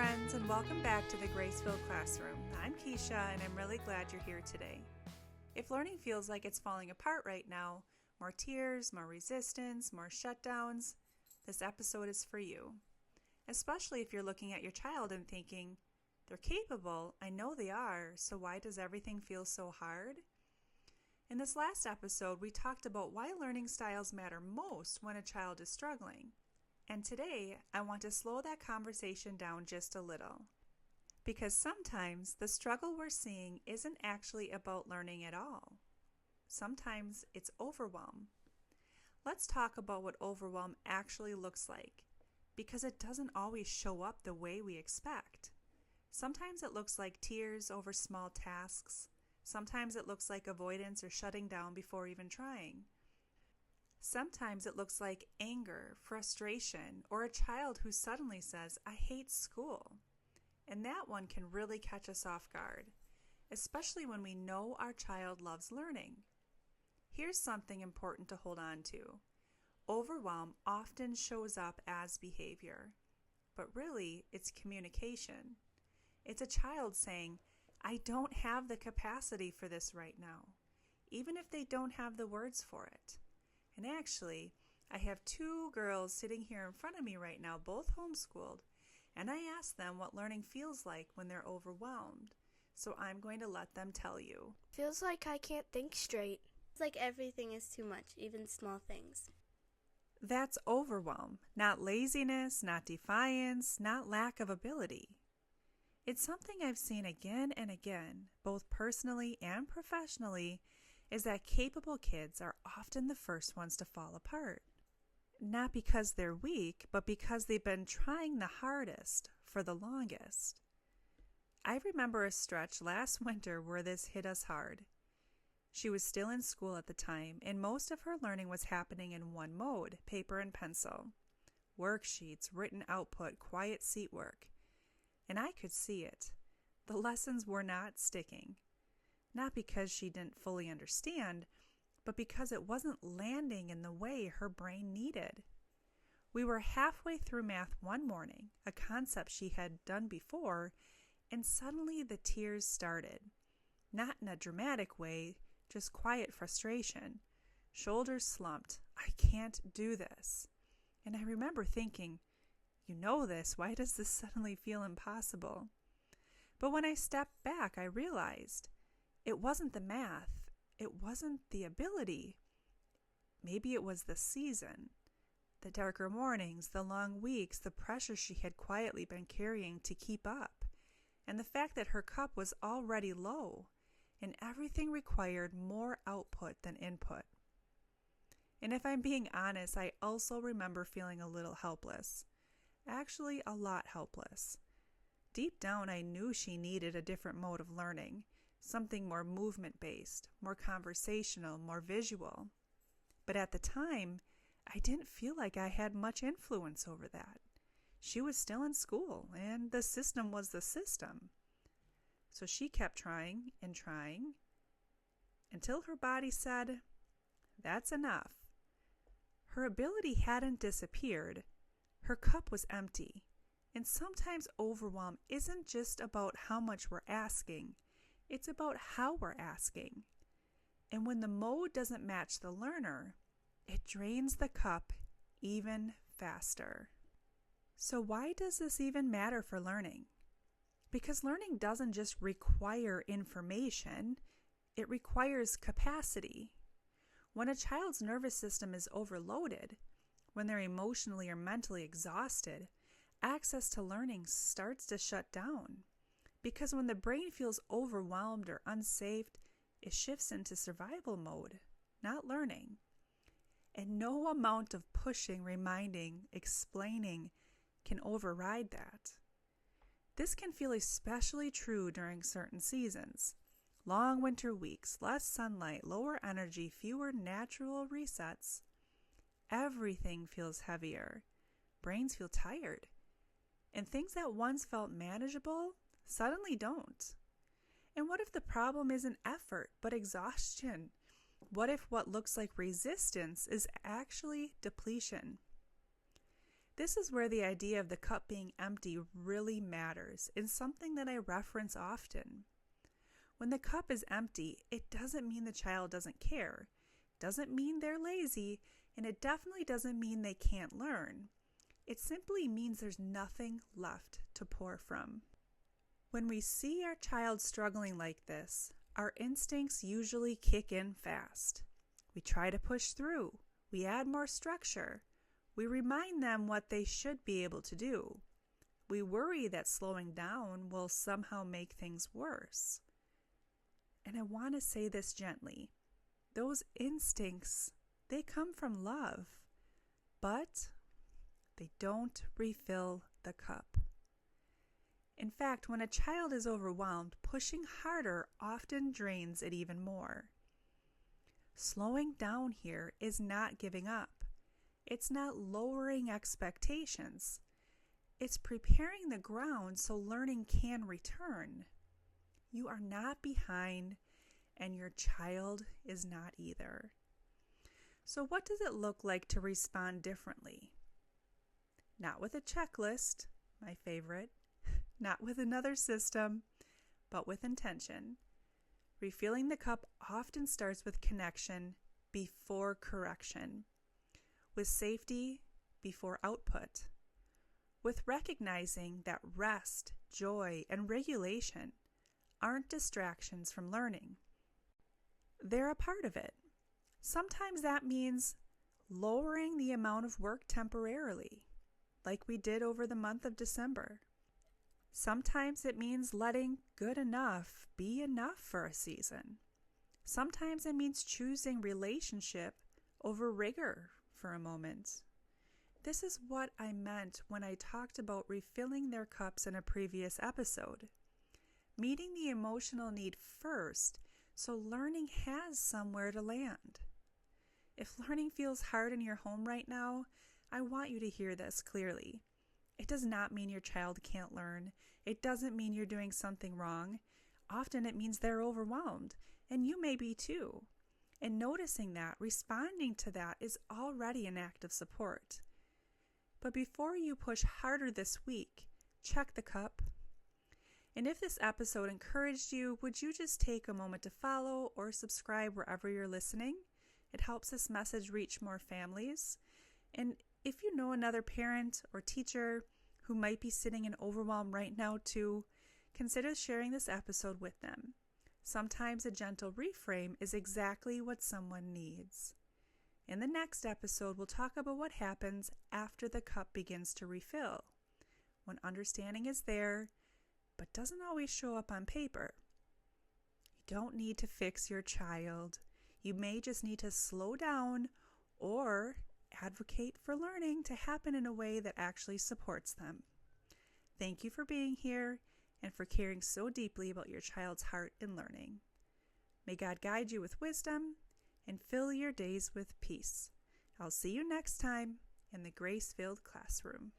friends, and welcome back to the Grace-Filled Classroom. I'm Keisha, and I'm really glad you're here today. If learning feels like it's falling apart right now, more tears, more resistance, more shutdowns, this episode is for you. Especially if you're looking at your child and thinking, they're capable, I know they are, so why does everything feel so hard? In this last episode, we talked about why learning styles matter most when a child is struggling. And today, I want to slow that conversation down just a little. Because sometimes the struggle we're seeing isn't actually about learning at all. Sometimes it's overwhelm. Let's talk about what overwhelm actually looks like, because it doesn't always show up the way we expect. Sometimes it looks like tears over small tasks. Sometimes it looks like avoidance or shutting down before even trying. Sometimes it looks like anger, frustration, or a child who suddenly says, I hate school. And that one can really catch us off guard, especially when we know our child loves learning. Here's something important to hold on to. Overwhelm often shows up as behavior, but really it's communication. It's a child saying, I don't have the capacity for this right now, even if they don't have the words for it. And actually, I have two girls sitting here in front of me right now, both homeschooled, and I asked them what learning feels like when they're overwhelmed. So I'm going to let them tell you. Feels like I can't think straight. It's like everything is too much, even small things. That's overwhelm, not laziness, not defiance, not lack of ability. It's something I've seen again and again, both personally and professionally, is that capable kids are often the first ones to fall apart. Not because they're weak, but because they've been trying the hardest for the longest. I remember a stretch last winter where this hit us hard. She was still in school at the time, and most of her learning was happening in one mode, paper and pencil. Worksheets, written output, quiet seat work. And I could see it. The lessons were not sticking. Not because she didn't fully understand, but because it wasn't landing in the way her brain needed. We were halfway through math one morning, a concept she had done before, and suddenly the tears started. Not in a dramatic way, just quiet frustration. Shoulders slumped. I can't do this. And I remember thinking, you know this, why does this suddenly feel impossible? But when I stepped back, I realized it wasn't the math. It wasn't the ability. Maybe it was the season. The darker mornings, the long weeks, the pressure she had quietly been carrying to keep up, and the fact that her cup was already low, and everything required more output than input. And if I'm being honest, I also remember feeling a little helpless. Actually, a lot helpless. Deep down, I knew she needed a different mode of learning. Something more movement-based, more conversational, more visual. But at the time, I didn't feel like I had much influence over that. She was still in school, and the system was the system. So she kept trying and trying, until her body said, that's enough. Her ability hadn't disappeared. Her cup was empty. And sometimes overwhelm isn't just about how much we're asking. It's about how we're asking. And when the mode doesn't match the learner, it drains the cup even faster. So why does this even matter for learning? Because learning doesn't just require information, it requires capacity. When a child's nervous system is overloaded, when they're emotionally or mentally exhausted, access to learning starts to shut down. Because when the brain feels overwhelmed or unsafe, it shifts into survival mode, not learning. And no amount of pushing, reminding, explaining can override that. This can feel especially true during certain seasons. Long winter weeks, less sunlight, lower energy, fewer natural resets. Everything feels heavier. Brains feel tired. And things that once felt manageable suddenly don't. And what if the problem isn't effort, but exhaustion? What if what looks like resistance is actually depletion? This is where the idea of the cup being empty really matters, and something that I reference often. When the cup is empty, it doesn't mean the child doesn't care, it doesn't mean they're lazy, and it definitely doesn't mean they can't learn. It simply means there's nothing left to pour from. When we see our child struggling like this, our instincts usually kick in fast. We try to push through. We add more structure. We remind them what they should be able to do. We worry that slowing down will somehow make things worse. And I want to say this gently. Those instincts, they come from love, but they don't refill the cup. In fact, when a child is overwhelmed, pushing harder often drains it even more. Slowing down here is not giving up. It's not lowering expectations. It's preparing the ground so learning can return. You are not behind, and your child is not either. So what does it look like to respond differently? Not with a checklist, my favorite, not with another system, but with intention. Refilling the cup often starts with connection before correction, with safety before output, with recognizing that rest, joy, and regulation aren't distractions from learning. They're a part of it. Sometimes that means lowering the amount of work temporarily, like we did over the month of December. Sometimes it means letting good enough be enough for a season. Sometimes it means choosing relationship over rigor for a moment. This is what I meant when I talked about refilling their cups in a previous episode. Meeting the emotional need first so learning has somewhere to land. If learning feels hard in your home right now, I want you to hear this clearly. It does not mean your child can't learn. It doesn't mean you're doing something wrong. Often it means they're overwhelmed, and you may be too. And noticing that, responding to that is already an act of support. But before you push harder this week, check the cup. And if this episode encouraged you, would you just take a moment to follow or subscribe wherever you're listening? It helps this message reach more families. And if you know another parent or teacher who might be sitting in overwhelm right now too, consider sharing this episode with them. Sometimes a gentle reframe is exactly what someone needs. In the next episode, we'll talk about what happens after the cup begins to refill, when understanding is there, but doesn't always show up on paper. You don't need to fix your child. You may just need to slow down or advocate for learning to happen in a way that actually supports them. Thank you for being here and for caring so deeply about your child's heart and learning. May God guide you with wisdom and fill your days with peace. I'll see you next time in the grace-filled classroom.